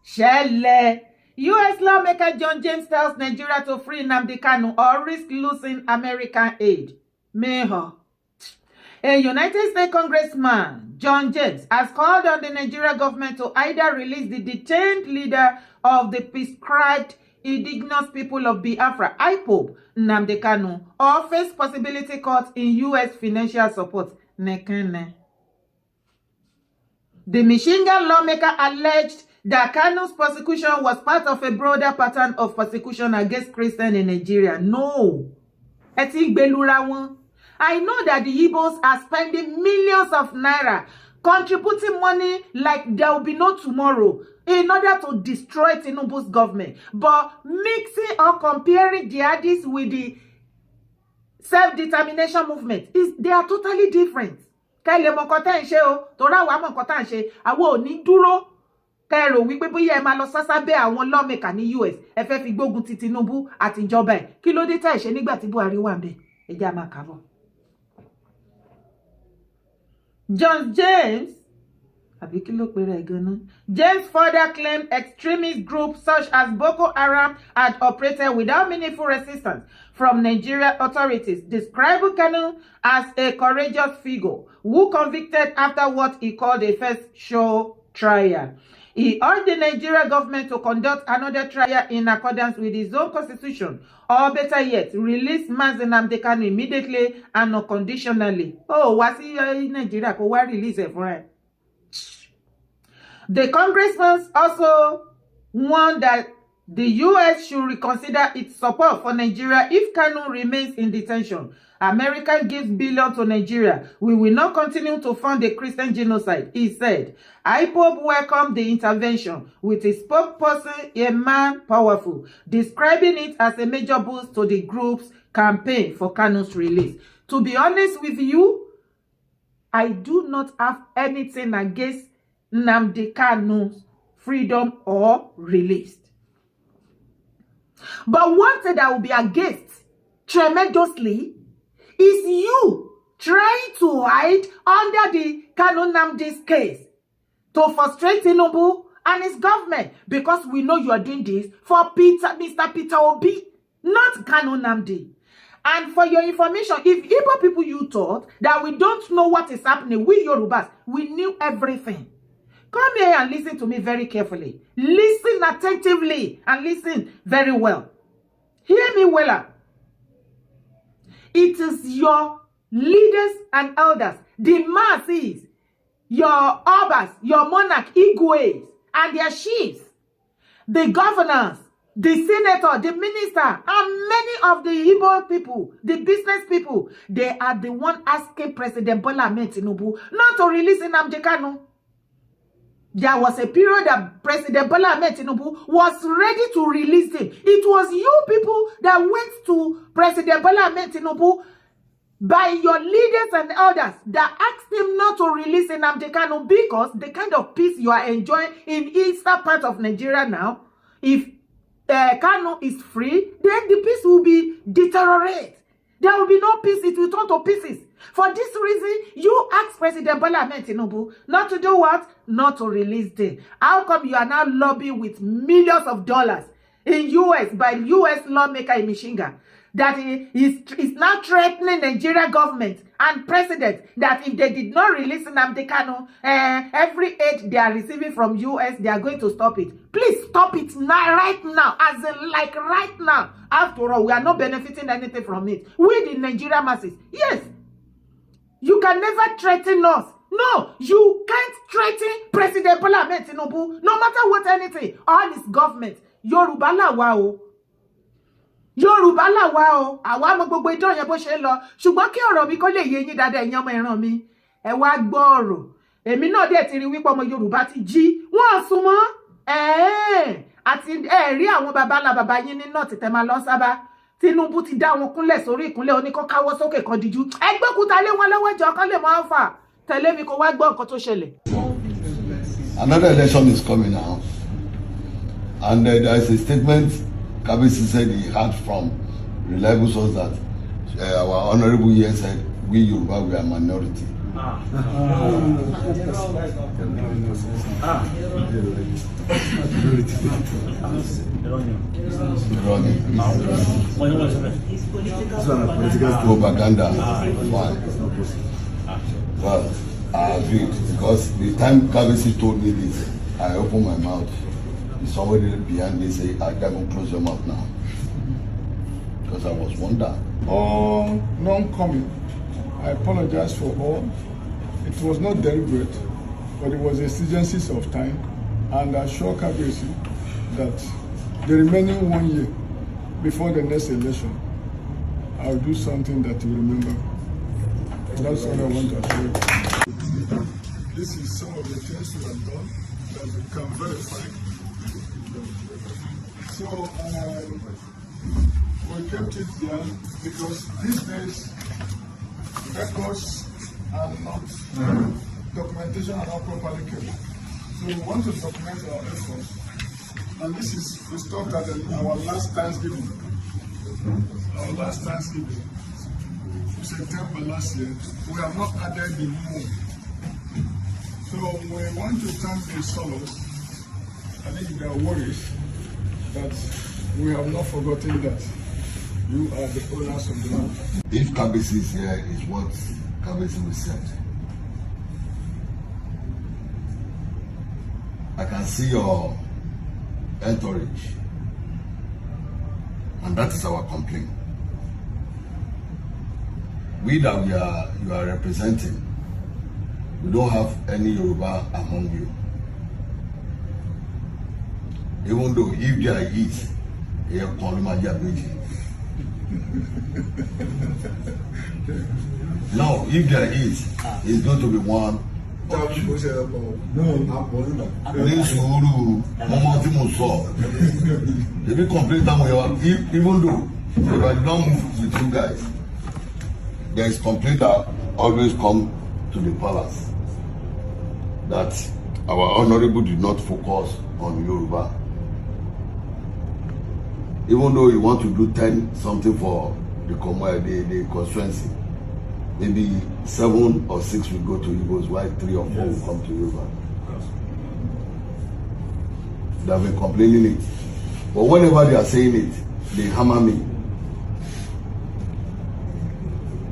Sele. U.S. lawmaker John James tells Nigeria to free Nnamdi Kanu or risk losing American aid. Meho. A United States congressman, John James, has called on the Nigeria government to either release the detained leader of the prescribed indigenous people of Biafra, aabo, Nnamdi Kanu, or face possibility court in U.S. financial support. Nekene. The Michigan lawmaker alleged that Kanu's prosecution was part of a broader pattern of persecution against Christians in Nigeria. No. I know that the Igbos are spending millions of naira contributing money like there will be no tomorrow in order to destroy Tinubu's government. But mixing or comparing jihadists with the self-determination movement, they are totally different. Kẹ́rò wípé bóyá ẹ máa lọ sásábẹ́ àwọn lawmaker ní US ẹ fẹ́ fi gbógun ti Tinubu àti ìjọba ẹ̀ kí ló dé tá ẹ ṣe nígbà tí Buhari wà ńbẹ̀ ẹ jẹ́ á máa kà bọ̀. John James àbí kí ló pera ẹ̀ gan-an. James further claimed extremist groups such as Boko Haram had operated without meaningful resistance from Nigeria authorities, describing Kanu as a courageous figure who convicted after what he called a first show trial. He urged the Nigeria government to conduct another trial in accordance with his own constitution, or better yet, release Nnamdi Kanu immediately and unconditionally. Oh, was he in Nigeria? Why release it for him? The congressman also warned that the U.S. should reconsider its support for Nigeria if Kanu remains in detention. America gives billions to Nigeria. We will not continue to fund a Christian genocide, he said. IPOB welcomed the intervention with his spokesperson, a man powerful, describing it as a major boost to the group's campaign for Kanu's release. To be honest with you, I do not have anything against Nnamdi Kanu's freedom or release. But one thing that will be against tremendously is you trying to hide under the Kanu Nnamdi's case to frustrate Tinubu and his government, because we know you are doing this for Mr. Peter Obi, not Kanu Nnamdi. And for your information, if Igbo people you thought that we don't know what is happening, we Yorubas, we knew everything. Come here and listen to me very carefully. Listen attentively and listen very well. Hear me well. It is your leaders and elders, the masses, your obas, your monarch, Igwes, and their chiefs, the governors, the senator, the minister, and many of the Igbo people, the business people, they are the one asking President Bola Ahmed Tinubu not to release Nnamdi Kanu. There was a period that President Bola Ahmed Tinubu was ready to release him. It was you people that went to President Bola Ahmed Tinubu by your leaders and elders that asked him not to release Nnamdi Kanu, because the kind of peace you are enjoying in eastern part of Nigeria now, if Kanu is free, then the peace will be deteriorate. There will be no peace. It will turn to pieces. For this reason, you asked President Bola Ahmed Tinubu not to do what? Not to release them. How come you are now lobbying with millions of dollars in U.S. by U.S. lawmaker in Michigan that is now threatening Nigeria government and president that if they did not release Nnamdi Kanu, every aid they are receiving from U.S., they are going to stop it. Please stop it now, right now, as in like right now. After all, we are not benefiting anything from it. We, the Nigerian masses, yes. You can never threaten us. No, you can't threaten President Bola Ahmed Tinubu, no matter what anything, all his government. Yoruba la wa o. Yoruba la wa o. Àwa mọ gbogbo idán yẹn bó ṣe lọ. Ṣùgbọ́n kí ọ̀rọ̀ mi kó lè yé yín dáadáa ẹ̀yin ọmọ ìran mi. Ẹ wá gbọ́ ọ̀rọ̀. Èmi náà dẹ̀ ti rí wípé ọmọ Yorùbá ti jí. Wọ́n sún mọ́. Àti rí àwọn baba yín ní náà tètè máa lọ sábà. Tinubu ti dá wọn kúnlẹ̀ sórí ìkúnlẹ̀ oníkọ́ káwọ́ sókè kan díjú. Ẹgbẹ́ kúta lé wọn lọ́wọ́ jọ kan lè máa fà. Tẹ̀lé mi kó wá gbọ́ nǹkan tó ṣẹlẹ̀. Another election is coming now. And there is a statement Kabisi said he had from reliable source that our honorable here said we Yoruba we are minority. Propaganda. Fine. Well, I agreed because the time Kabisi told me this, I opened my mouth. Somebody behind me say, I can't close your mouth now. Because I was wondering. All non-coming, I apologize for all. It was not deliberate, but it was exigencies of time. And I assure Kabisi that the remaining 1 year before the next election, I'll do something that you remember. That's all I want to assure you. This is some of the things we have done that we can verify. So we kept it there because these days records are not, documentation are not properly kept. So we want to document our efforts. And this is, we stopped at our last Thanksgiving. Our last Thanksgiving. September last year. We have not added the moon. So we want to thank the Soro. I think they are worried that we have not forgotten that you are the owners of the land. If Kabisi is here, is what Kabisi will said. I can see your entourage, and that is our complaint. We that you are representing, we don't have any Yoruba among you. Even though if there is, now if there is, it's going to be one. Ní sùúrù, mọ́mọ́ tí mo sọ. If you complain that way, even though if I don't move with you guys, there is complaint that always come to the palace that our honorable did not focus on Yoruba. Even though you want to do 10 something for the constituency, maybe 7 or 6 will go to Igbos, while 3 or 4 will come to Yoruba. They have been complaining it. But whenever they are saying it, they hammer me.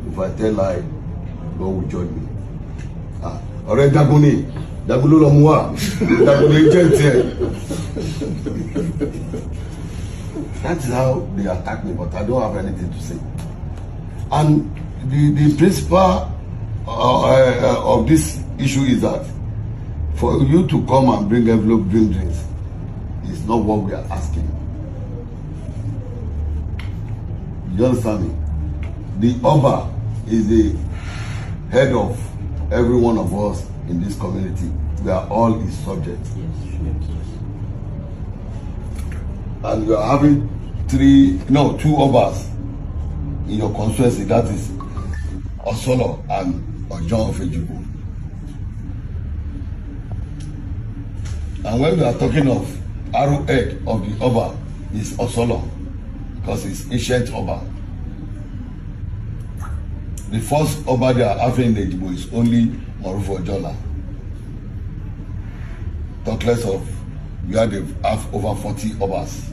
If I tell lie, God will judge me. Alright, Daguni. Dagulu Lomua. Daguni Gentle. That is how they attack me, but I don't have anything to say. And the principle of this issue is that for you to come and bring envelope, bring drinks, is not what we are asking. You understand me? The Oba is the head of every one of us in this community. We are all his subjects. And you are having 2 Obas in your constituency, that is Osolo and Ojon of Ejubu. And when we are talking of arrowhead of the Oba, is Osolo, because it's ancient Oba. The first Oba they are having in the Ejubu is only Morufo Ojola. Talk less of where they have over 40 Obas.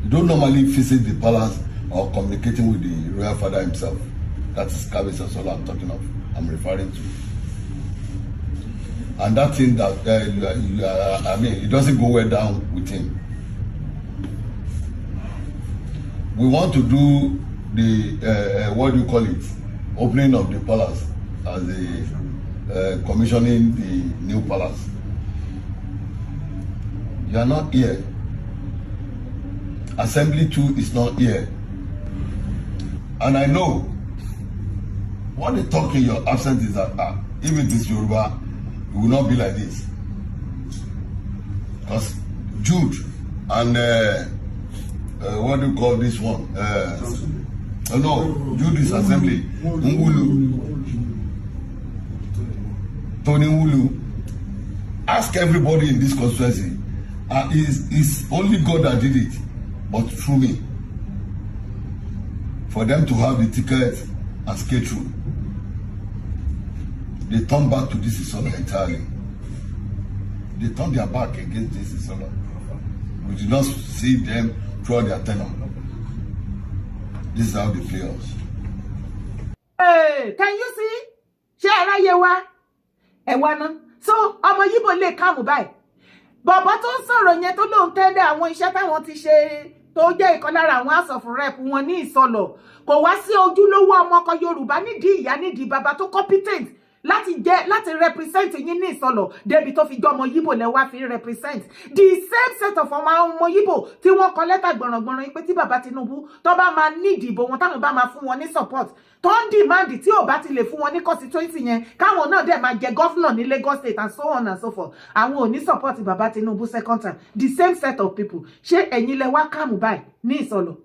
You don't normally visit the palace or communicating with the royal father himself. That is Kabisi Osolo I'm talking of, I'm referring to. And that thing that, it doesn't go well down with him. We want to do the, what do you call it, opening of the palace as a commissioning the new palace. You are not here. Assembly 2 is not here. And I know what they talk in your absence is that if it is Yoruba, it will not be like this. Because Jude and what do you call this one? No, Jude is assembly. Ngulu. Tony Ngulu. Ask everybody in this constituency. It's only God that did it. But through me. for them to have the ticket and skate through. They turn back to this Isolo entirely. They turn their back against this Isolo. We did not see them throughout their tenure. This is how they play us. Hey, can you see? Share yewa. Ewana. So, ọmọ Yibo lè kàmù báyìí. Bàbá tó ń sọ̀rọ̀ yẹn tó lóun tẹ́lẹ̀ àwọn iṣẹ́ táwọn ti ṣe tó jẹ́ ìkan lára àwọn House of Rep wọn ní Ìsọlọ̀. Kò wá sí ojúlówó ọmọ ọkọ Yorùbá nídìí ìyá nídìí bàbá tó competent láti represent yín ní Ìsọlọ̀ débi tó fi jọ ọmọ Yibo lẹ wá fi represent the same set of ọmọ Yibo tí wọ́n kọ lẹ́tà gbọ̀rọ̀gbọ̀rọ̀ pé tí bàbá Tinubu tó bá máa ní ìdìbò wọn táwọn bá máa fún wọn ní support tó ń demand tí ò bá ti lè fún wọn ní constituency yẹn káwọn náà dẹ̀ máa jẹ governor ní Lagos State and so on and so forth àwọn ò ní support bàbá Tinubu second time the same set of people ṣé ẹ̀yin lẹ wá kàmù báyìí ní Ìsọlọ̀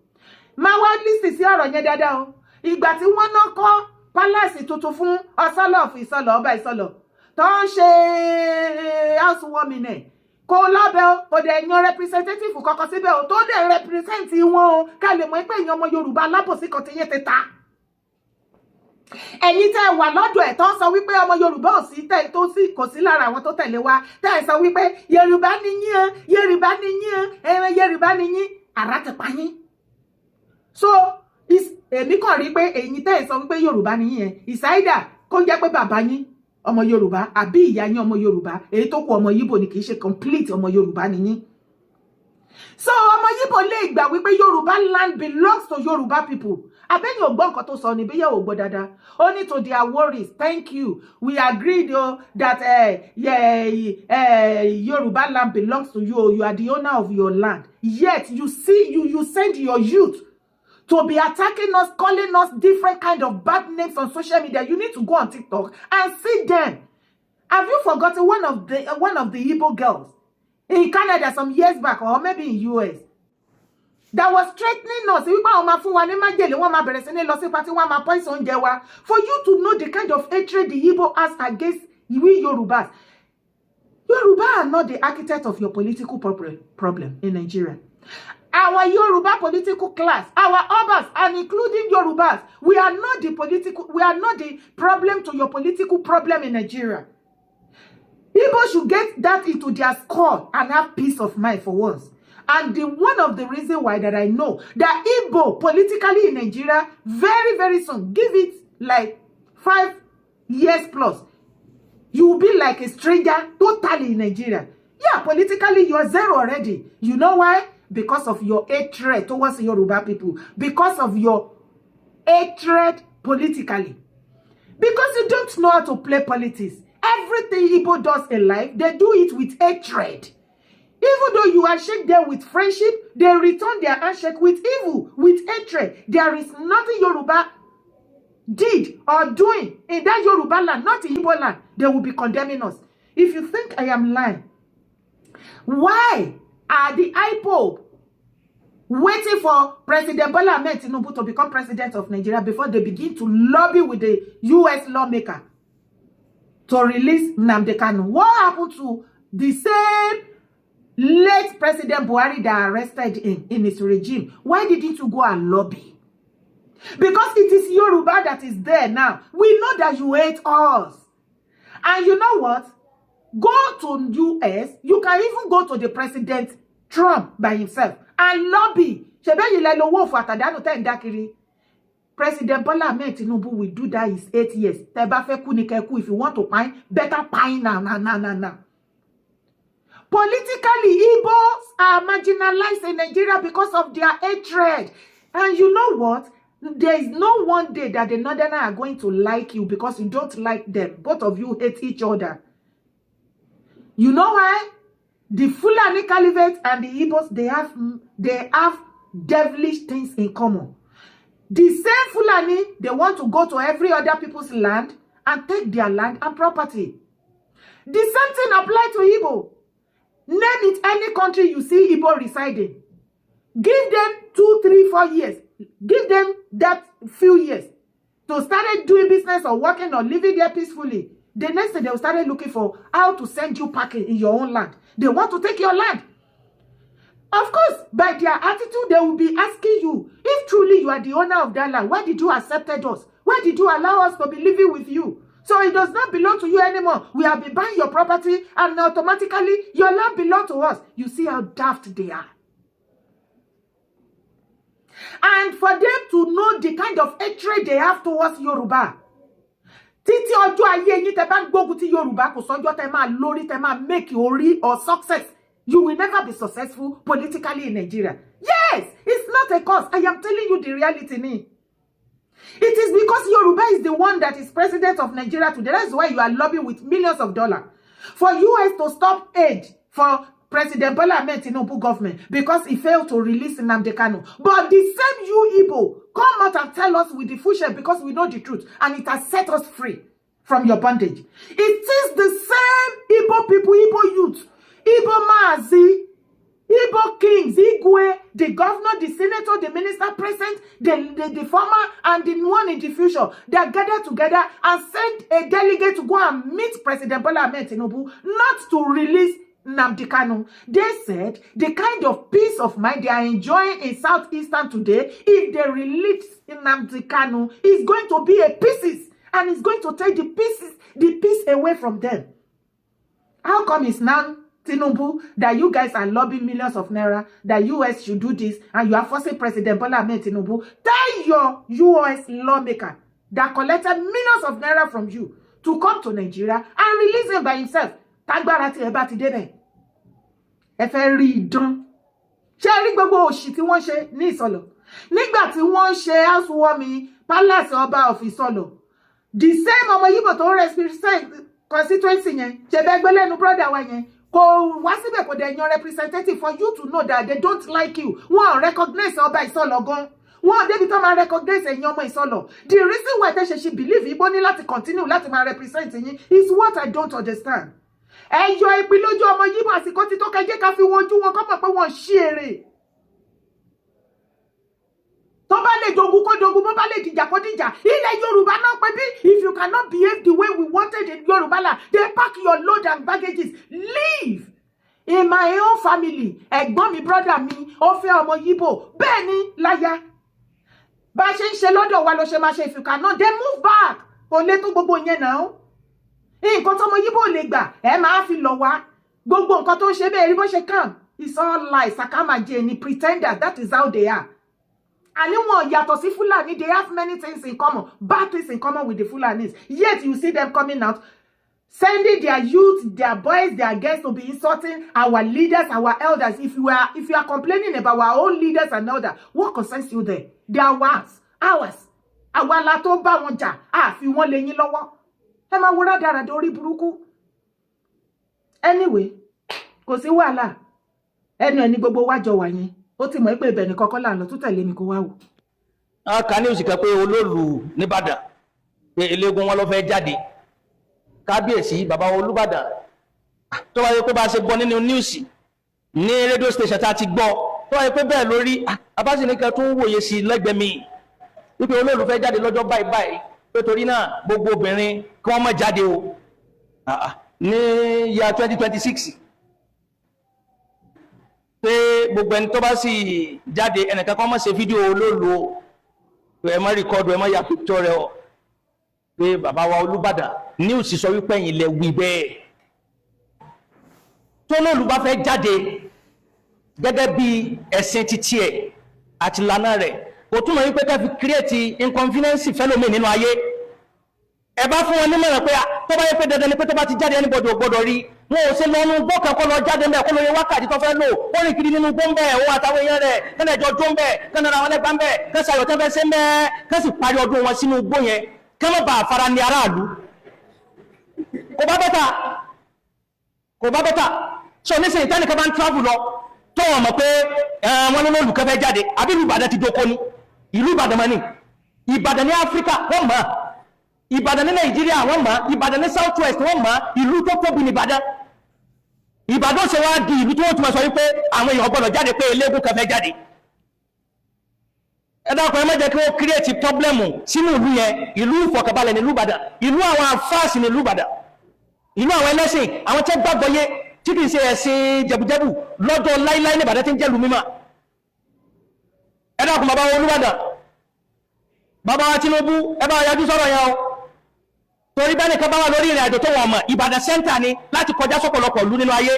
máa wá lísì sí ọ̀rọ̀ yẹn dáadáa o ìgbà tí wọ́n náà kọ́ pálásì tuntun fún Ọ̀sọ́lọ̀ fún Ìsọlọ̀ ọba Ìsọlọ̀ tó ń ṣe housewarming ẹ̀ kò lọ́bẹ̀ o kò dẹ̀ yan representative kọ́kọ́ síbẹ̀ o tó dẹ̀ represent wọn o ká lè mọ̀ pé èèyàn ọmọ Yorùbá alábòsí kan ti yé ti ta ẹ̀yin tẹ́ wà lọ́dọ̀ ẹ̀ tó ń sọ wípé ọmọ Yorùbá ò sí tẹ́ tó sí kò sí lára àwọn tó tẹ̀lé wa tẹ́ ẹ̀ sọ wípé Yorùbá ni yín o Yorùbá ni yín o Yorùbá ni yín àrà ti pa yín so èmi kàn rí pé ẹ̀yin tẹ́ ẹ̀ sọ wípé Yorùbá ni yín yẹn ìsáídà kó jẹ́ pé bàbá yín ọmọ Yorùbá àbí ìyá yín ọmọ Yorùbá èyí tó kù ọmọ Yibo ni kì í ṣe complete ọmọ Yorùbá ni yín so ọmọ Yibo lè gbà wípé Yorùbá land belongs to Yorùbá people abẹ́ni ò gbọ́ nǹkan tó sọ ní bí yẹ́ ò gbọ́ dáadáa ó ní to their worries thank you we agreed that Yorùbá land belongs to you you are the owner of your land yet you see you send your youth to be attacking us, calling us different kind of bad names on social media. You need to go on TikTok and see them. Have you forgotten one of the Igbo girls in Canada some years back, or maybe in US, that was threatening us? For you to know the kind of hatred the Igbo has against we Yorubas. Yoruba are not the architect of your political problem in Nigeria. Our Yoruba political class, our Obas, and including Yorubas, we are not the problem to your political problem in Nigeria. Igbo should get that into their skull and have peace of mind for once. And one of the reasons why that I know that Igbo politically in Nigeria, very, very soon, give it like 5 years plus, you will be like a stranger totally in Nigeria. Yeah, politically, you are zero already. You know why? Because of your hatred towards Yoruba people. Because of your hatred politically. Because you don't know how to play politics. Everything Igbo does in life, they do it with hatred. Even though you handshake them with friendship, they return their handshake with evil, with hatred. There is nothing Yoruba did or doing in that Yoruba land, not in Igbo land. They will be condemning us. If you think I am lying, why are the IPOB waiting for President Bola Ahmed Tinubu to become president of Nigeria before they begin to lobby with the US lawmaker to release Nnamdi Kanu? What happened to the same late President Buhari that arrested him in his regime? Why didn't you go and lobby? Because it is Yoruba that is there now. We know that you hate us. And you know what? Go to US. You can even go to the President Trump by himself and lobby. President Bola Ahmed Tinubu will do that in 8 years. If you want to pine, better pine now. Politically, Igbos are marginalized in Nigeria because of their hatred. And you know what? There is no one day that the Northerners are going to like you because you don't like them. Both of you hate each other. You know why? The Fulani Caliphate and the Igbos, they have devilish things in common. The same Fulani, they want to go to every other people's land and take their land and property. The same thing applies to Igbo. Name it any country you see Igbo residing. Give them 2, 3, 4 years. Give them that few years to start doing business or working or living there peacefully. The next day, they will start looking for how to send you back in your own land. They want to take your land. Of course, by their attitude, they will be asking you, if truly you are the owner of that land, why did you accept us? Why did you allow us to be living with you? So it does not belong to you anymore. We have been buying your property and automatically your land belongs to us. You see how daft they are. And for them to know the kind of hatred they have towards Yoruba. Títí ọjọ́ ayé yín tẹ́ bá ń gbógun ti Yoruba kò sọ́jọ́ tẹ́ máa lórí tẹ́ máa make orí or success. You will never be successful politically in Nigeria. Yes, it's not a cause. I am telling you the reality. It is because Yoruba is the one that is president of Nigeria today. That's why you are lobbying with millions of dollars for US to stop aid for President Bola Ahmed Tinubu government because he failed to release Nnamdi Kanu. But the same you Igbo come out and tell us with the full share because we know the truth and it has set us free from your bondage. It is the same Igbo people, Igbo youth, Igbo Mazi, Igbo kings, Igwe, the governor, the senator, the minister present, the former and the one in the future, they are gathered together and send a delegate to go and meet President Bola Ahmed Tinubu, not to release Nnamdi Kanu. They said the kind of peace of mind they are enjoying in Southeastern today, if they release Nnamdi Kanu, is going to be a pieces and it's going to take the peace away from them. How come it's now Tinubu that you guys are lobbying millions of naira that US should do this and you are forcing President Bola Ahmed Tinubu? Tell your US lawmaker that collected millions of naira from you to come to Nigeria and release him by himself. Tagbara ti eba ti debe. Ẹ fẹ́ rí idán. Ṣé rí gbogbo òṣì tí wọ́n ṣe ní Ìsọlọ̀. Nígbà tí wọ́n ṣe housewarming palace ọba of Ìsọlọ̀. The same ọmọ Yíbò tó represent constituency yẹn. Ṣé bẹ́ gbé lẹ́nu brother wa yẹn. Kò wá síbẹ̀ kò dẹ̀ yan representative for you to know that they don't like you. Wọ́n recognize ọba Ìsọlọ̀ gan. Wọ́n débi tó máa recognize ẹ̀yin ọmọ Ìsọlọ̀. The reason why they she believe Igbo ní láti continue láti máa represent yín is what I don't understand. Ẹyọ ìpín lójú ọmọ Yíbò àsìkò tí tó kẹjẹ ká fi wojú wọn kọ́ mọ̀ pé wọ́n ṣí èrè. Tó bá lè dogun kó dogun, bó bá lè dìjà kó dìjà. Ilẹ̀ Yorùbá náà pé bí if you cannot behave the way we wanted in Yorùbá land, they pack your load and baggages. Leave. In my own family, ẹ̀gbọ́n mi, brother mi, ó fẹ́ ọmọ Yíbò. Bẹ́ẹ̀ ni láyà. Bá ṣe ń ṣe lọ́dọ̀ wa ló ṣe máa ṣe if you cannot, they move back. Kò lè tó gbogbo yẹn náà. Nǹkan tó ọmọ Yíbò lè gbà ẹ máa fi lọ wá gbogbo nǹkan tó ń ṣe bẹ́ẹ̀ rí bó ṣe kàn. It's all lies, sakamaje ni pretenders. That is how they are. And wọn yàtọ̀ sí Fulani, they have many things in common, bad things in common with the Fulanis. Yet you see them coming out, sending their youth, their boys, their girls to be insulting our leaders, our elders. If you are complaining about our own leaders and elders, what concerns you there? They are ours. Àwa la tó bá wọn jà, fi wọ́n lé yín lọ́wọ́. Ẹ máa wúrà dára dórí burúkú. Anyway, kò sí wàhálà. Ẹnu ẹni gbogbo wa jọ wà yẹn. Ó ti mọ̀ pé ibẹ̀ ni kọ́kọ́ là ń lọ tó tẹ̀lé mi kó wá wò. A kà ní òsìkà pé olóòlù nìbàdàn pé eléégún wọn ló fẹ́ jáde. Kábíyèsí bàbá Olúbàdàn tó wáyé pé bá ṣe gbọ́ nínú níùsì ní rédíò station tá ti gbọ́ tó wáyé pé bẹ́ẹ̀ lórí abáṣẹ́nìkẹ́ tó ń wòye sí lẹ́gbẹ̀ẹ́ mi wípé olóòlù fẹ́ jáde lọ́jọ́ báyìí pé torí náà gbogbo obìnrin kí wọ́n má jáde o ní ya 2026 pé gbogbo ẹni tó bá sì jáde ẹnìkan kan má ṣe fídíò olóòlù ẹ má rìkọ́dù ẹ má ya píktọ̀ rẹ ọ pé bàbá wa Olúbàdàn ní òsì sọ wípé ẹ̀yin lẹ wí bẹ́ẹ̀ tó lóòlù bá fẹ́ jáde gẹ́gẹ́ bí ẹ̀sìn títí ẹ̀ àti ìlànà rẹ̀ kò túnmọ̀ wípé ká fi create inconvenience fẹ́lómi nínú ayé ẹ bá fún wọn nímọ̀ràn pé tó bá yẹ pé dandan ni pé tó bá ti jáde anybody ò gbọdọ̀ rí wọn ò ṣe lọ́nu gbọ́kàn kọ́ lọ jáde mẹ́ kó lóye wákàtí tó fẹ́ lò ó rìn kiri nínú gbọ́nbẹ́ òun àtàwọn èèyàn rẹ̀ kẹ́nà ìjọ jó ń bẹ̀ kẹ́nà àwọn ẹlẹ́gbàá ń bẹ̀ kẹ́sà ayọ̀ tẹ́fẹ́ sí mẹ́ kẹ́sì parí ọdún wọn sínú gbó yẹn kẹ́mọ́ bá fara ní aráàlú kò bá bẹ́tà so nísìnyí tẹ́nìkan bá ń travel lọ tó wọ́n mọ̀ pé wọ́n ní olùkọ́ fẹ́ jáde àbí ìlú Ìbàdàn ti dóko ní ìlú Ìbàdàn mọ́ ní Ìbàdàn ní Áfíríkà wọ́n mọ̀ Ìbàdàn ní Nàìjíríà wọ́n mọ̀ Ìbàdàn ní South West wọ́n mọ̀ ìlú tó tóbi ní Ìbàdàn ṣe wá di ìlú tí wọ́n túnmọ̀ sọ wípé àwọn èèyàn gbọ́dọ̀ jáde pé eléégún kan fẹ́ jáde ẹ dákun ẹ má jẹ́ kí wọ́n create problem sínú ìlú yẹn ìlú ìfọ̀kànbalẹ̀ ní ìlú Ìbàdàn ìlú àwọn àfáàsì ní ìlú Ìbàdàn ìlú àwọn ẹlẹ́sìn àwọn tí gbàgbọ́ yé tí kìí ṣe ẹ̀sìn jẹ̀bùjẹ̀bù lọ́jọ́ láíláí ní Ìbàdàn tí ń jẹ́ ìlú mímọ́. Ẹ dákun bàbá Olúbàdàn, bàbá wa Tinubu, ẹ bá yájú sọ̀rọ̀ yẹn o. Torí bẹ́ẹ̀ nìkan bá wà lórí ìrìn àjò tó wọ̀n mọ̀, Ìbàdàn sẹ́ńtà ni láti kọjá sọ́pọ̀lọpọ̀ ìlú nínú ayé.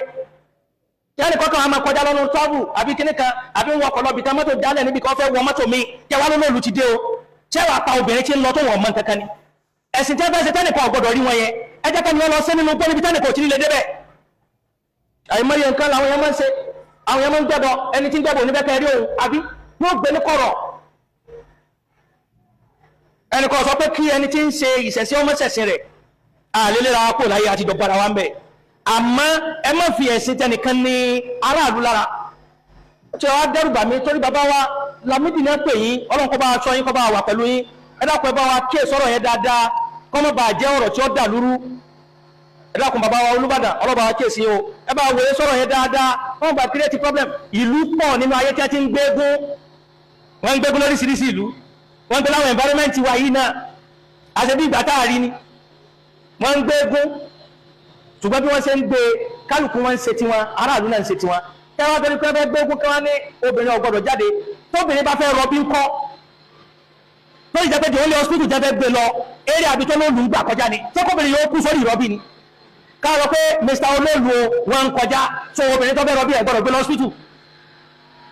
Yẹ́nì kọ́kọ́ àmà kọjá lọ́nà tọ́bù àbí kíní kan àbí ń wọkọ̀ lọ́bì tán mọ́tò jálẹ̀ níbi kan fẹ́ wọ mọ́tò mi kẹwàá lónà òlù ti dé o. Ṣé wàá pa obìnrin tí ń lọ tó wọ̀n mọ́ kankan ni? Ẹ̀sìn tí wọ́n fẹ́ ṣe tẹ́nìkan ọ̀gbọ́dọ̀ rí wọn yẹn, ẹ jẹ́ kẹ́ni wọ́n lọ sí nínú gbọ́ níbi tẹ́nìkan ò tí nílé débẹ̀. Àìmọye nǹkan làwọn yẹn máa ń ṣe, àwọn yẹn máa ń gbẹ́bọ, ẹni tí ń gbẹ́bọ níbẹ̀ kẹ́ rí òun àbí yóò gbé ní kọ̀rọ̀. Ẹnìkan sọ pé kí ẹni tí ń ṣe ìṣẹ̀ṣẹ̀ ọmọ ṣẹ̀ṣẹ̀ rẹ̀ àlélẹ́ra kò láyé àti dọ̀gbàrà wa ń bẹ̀. Àmọ́ ẹ má fi ẹ̀sìn tẹnìkan ní aráàlú lára. Ṣé wàá dẹ́rùbà mi torí bàbá wa Lamidi náà pè yín, Ọlọ́run kó bá wa sọ yín, kó bá wa wà pẹ̀lú yín. Ẹ dákun ẹ bá wa kíyè sọ̀rọ̀ yẹn dáadáa, kó má bàa jẹ́ ọ̀rọ̀ tí ó dà lúrú. Ẹ dákun bàbá wa Olúbàdàn, ọlọ́ba wa kíyè sí o. Ẹ bá wòye sọ̀rọ̀ yẹn dáadáa, kó má bàa create problem. Ìlú pọ̀ nínú ayé tí wọ́n ti ń gbégún. Wọ́n ń gbégún lóríṣiríṣi ìlú. Wọ́n ń gbé láwọn environment wa yìí náà. Àṣẹ bí ìgbà táàrí ni. Wọ́n ń gbégún. Ṣùgbọ́n bí wọ́n ṣe ń gbé kálukú wọn ń ṣe tiwọn, aráàlú náà ń ṣe tiwọn. Kẹwàá bẹ̀rẹ̀ pé ẹgbẹ́ gbégún kẹwàá ní obìnrin ò gbọdọ̀ jáde. Tóbìnrin bá fẹ́ rọbí ńkọ́. Lórí ìjẹ́ pé jẹ́ olè hospital jẹ́ fẹ́ gbé lọ, eré àbí tó lóòlù ń gbà kọjá ni. Ṣé kóbìnrin yóò kú sórí ìrọbí ni? Káàrọ̀ pé Mr. Olóòlù wọn ń kọjá, so obìnrin tó fẹ́ rọbí ẹ̀ gbọdọ̀ gbé lọ hospital.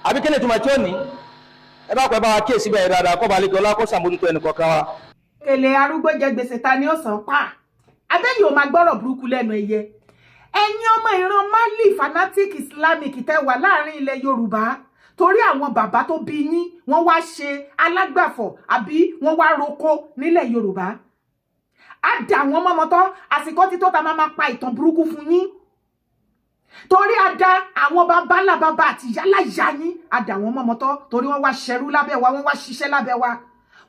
Àbí kí ni ìtumọ̀ tí ó ní? Ẹ bá pẹ́ bá wa kíyèsí bẹ́ẹ̀ dáadáa kọ́ balẹ̀ kí ọlá kó sàmójútó ẹnì kọ̀ọ̀kan wa. Kèlè arúgbó jẹ gbèsè ta ni ó san pa. Abẹ́yìn ò máa gbọ́rọ̀ burúkú lẹ́nu ẹyẹ. Ẹ̀yin ọmọ ìran Mali fanatic Islamic tẹ́ wà láàrin ilẹ̀ Yorùbá torí àwọn bàbá tó bí yín wọ́n wá ṣe alágbàfọ̀ àbí wọ́n wá roko nílẹ̀ Yorùbá. Á dà wọ́n mọ́mọ́ tán àsìkò tí tó ta máa pa ìtàn burúkú fún yín. Torí á dà àwọn bàbá ńlá bàbá àti yálà ìyá yín á dà wọ́n mọ́mọ́ tán torí wọ́n wá ṣẹrú lábẹ́ wa, wọ́n wá ṣiṣẹ́ lábẹ́ wa.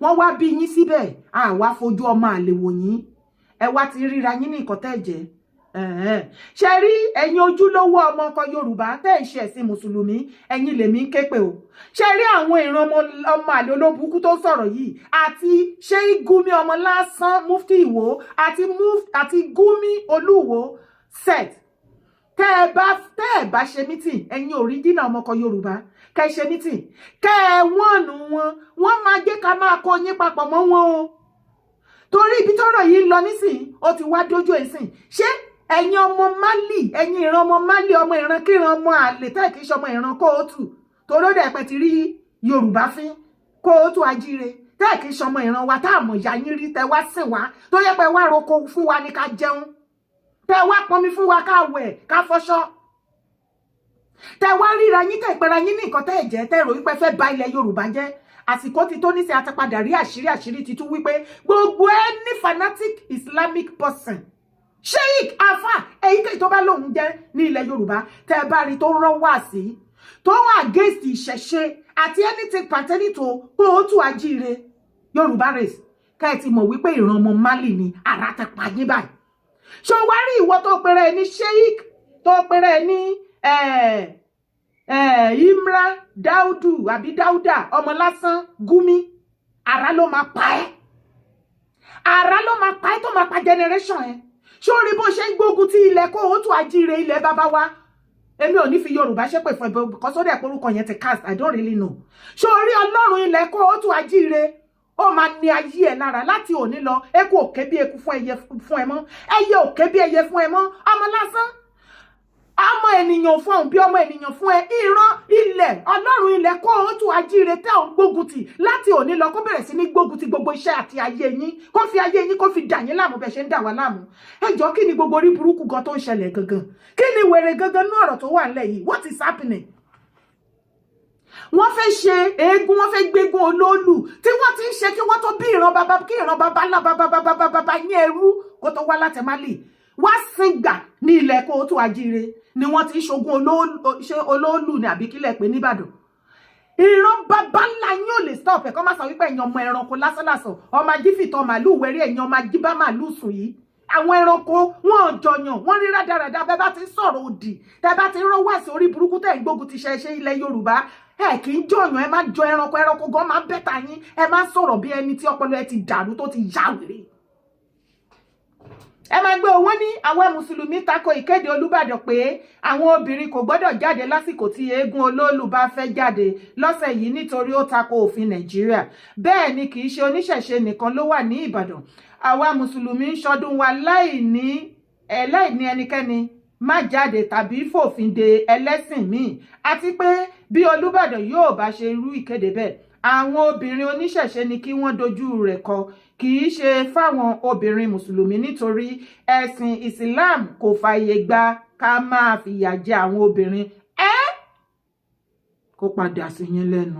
Wọ́n wá bí yín síbẹ̀, à wá fojú ọmọ àlè wò yín. Ẹ wá ti ríra yín ní nǹkan tẹ́ jẹ́. Ṣé rí ẹ̀yin ojúlówó ọmọ ọkọ Yorùbá tẹ́ ń ṣe ẹ̀sìn Mùsùlùmí, ẹ̀yin lèmi ń ké pè o. Ṣé rí àwọn ìran ọmọ àlè olóbùkú tó sọ̀rọ̀ yìí àti ṣé Gumi ọmọ lásán Mufti Ìwó àti Gumi Olúwo set tẹ́ ẹ bá ṣe mítìn ẹ̀yin original ọmọ ọkọ Yorùbá kẹ́ ṣe mítìn kẹ́ ẹ wọ́nù wọ́n máa jẹ́ ká máa kó yín papọ̀ mọ́ wọn o. Torí ibi tọ́rọ̀ yìí ń lọ nísìnyí ó ti wá dójú ẹ̀sìn. Ṣé ẹ̀yin ọmọ Mali, ẹ̀yin ìran ọmọ Mali, ọmọ ìran kíran ọmọ àlè tẹ́ kìí ṣe ọmọ ìran kóòtù torí ó dẹ̀ pẹ́ ti rí Yorùbá fín kóòtù ajíire tẹ́ kìí ṣe ọmọ ìran wa tá àmọ̀ ìyá yín rí tẹ́ wá sìn wá tó yẹ pé wá roko fún wa ní ká jẹun tẹ́ wá pọnmi fún wa ká wẹ̀ ká fọṣọ tẹ́ wá ríra yín tẹ́ ìpẹ́ra yín ní nǹkan tẹ́ ẹ̀jẹ̀ tẹ́ rò wípé fẹ́ bà ilẹ̀ Yorùbá jẹ́. Àsìkò ti tó ní sí àtàpadà rí àṣírí ti tún wípé gbogbo ẹni fanatic Islamic person sheik afa èyíkéyìí tó bá lóun jẹ́ ní ilẹ̀ Yorùbá tẹ́ bá rí tó rán wá sí tó wà against ìṣẹ̀ṣe àti anything pertaining to kóòtù ajíire Yorùbá race ká ẹ ti mọ̀ wípé ìran ọmọ Mali ni ara tẹ pa yín báyìí. Ṣé o wá rí ìwọ tó pèrè ní sheik tó pèrè ní Imra Daudu àbí Dauda ọmọ lásán Gumi ara ló máa pa ẹ́, ara ló máa pa ẹ́ tó máa pa generation ẹ. Ṣé o rí bó ṣe ń gbógun ti ilẹ̀ kóòtù ajíire ilẹ̀ bàbá wa? Èmi ò ní fi Yorùbá ṣépè fún ẹ because ó dẹ̀ porúkọ yẹn ti cast, I don't really know. Ṣé o rí Ọlọ́run ilẹ̀ kóòtù ajíire ó máa ní ayé ẹ lára láti òní lọ. Eku òkè bí eku fún ẹyẹ fún ẹ mọ́, ẹyẹ òkè bí ẹyẹ fún ẹ mọ́, ọmọ lásán ọmọ ènìyàn fún òun bí ọmọ ènìyàn fún ẹ. Ìran ilẹ̀ Ọlọ́run ilẹ̀ kóòtù ajíire tẹ́ ò ń gbógun tì láti òní lọ kó bẹ̀rẹ̀ sí ní gbógun ti gbogbo iṣẹ́ àti ayé yín, kó fi ayé yín kó fi dà yín láàmú bẹ́ẹ̀ ṣe ń dà wá láàmú. Ẹ jọ̀ọ́ kí ni gbogbo orí burúkú gan tó ń ṣẹlẹ̀ gangan? Kí ni wèrè gangan ní ọ̀rọ̀ tó wà nílẹ̀ yìí? What is happening? Wọ́n fẹ́ ṣe eégún, wọ́n fẹ́ gbégún olóòlù tí wọ́n ti ń ṣe kí wọ́n tó bí ìran bàbá kí ìran bàbá ńlá bàbá yín ẹrú kó tó wá láti Mali wá sìngbà ní ilẹ̀ kóòtù ajíire ni wọ́n ti ń ṣogun olóòlù ní àbí kílẹ̀ pé nìbàdàn. Ìran bàbá ńlá yín ò lè stop ẹ̀ kọ́ máa sọ wípé ẹ̀yin ọmọ ẹranko lásánlàsàn ọmọ ajífìtàn màálù wẹ̀rí ẹ̀yin ọmọ ajíbá màálù sùn yìí. Àwọn ẹranko wọn ò jọyàn, wọ́n rí rádaràda bẹ́ẹ̀ bá ti ń sọ̀rọ̀ òdì tẹ́ bá ti ń rán wá sí orí burúkú tẹ́ ń gbógun ti ṣe ilẹ̀ Yorùbá ẹ kì í jọyàn, ẹ má jọ ẹranko gan máa bẹ́tà yín, ẹ má sọ̀rọ̀ bí ẹni tí ọpọlọ ẹ ti dàrú tó ti yá wèrè. ẹ máa gbé owó ní àwọn mùsùlùmí tako ìkéde Olúbàdàn pé àwọn obìnrin kò gbọ́dọ̀ jáde lásìkò tí eégún Olóòlù bá fẹ́ jáde lọ́sẹ̀ yìí nítorí ó tako òfin Nàìjíríà. Bẹ́ẹ̀ ni kì í ṣe oníṣẹ̀ṣe nìkan ló wà ní Ìbàdàn. Àwa mùsùlùmí ń ṣọdún wa láì ní ẹnikẹ́ni má jáde tàbí fòfin de ẹlẹ́sìn míì, àti pé bí Olúbàdàn yóò bá ṣe irú ìkéde bẹ́ẹ̀, àwọn obìnrin oníṣẹ̀ṣe ni kí wọ́n dojú rẹ̀ kọ, kì í ṣe fáwọn obìnrin mùsùlùmí nítorí ẹ̀sìn Islam kò fààyè gbà ká máa fìyà jẹ àwọn obìnrin. Kó padà sí yín lẹ́nu.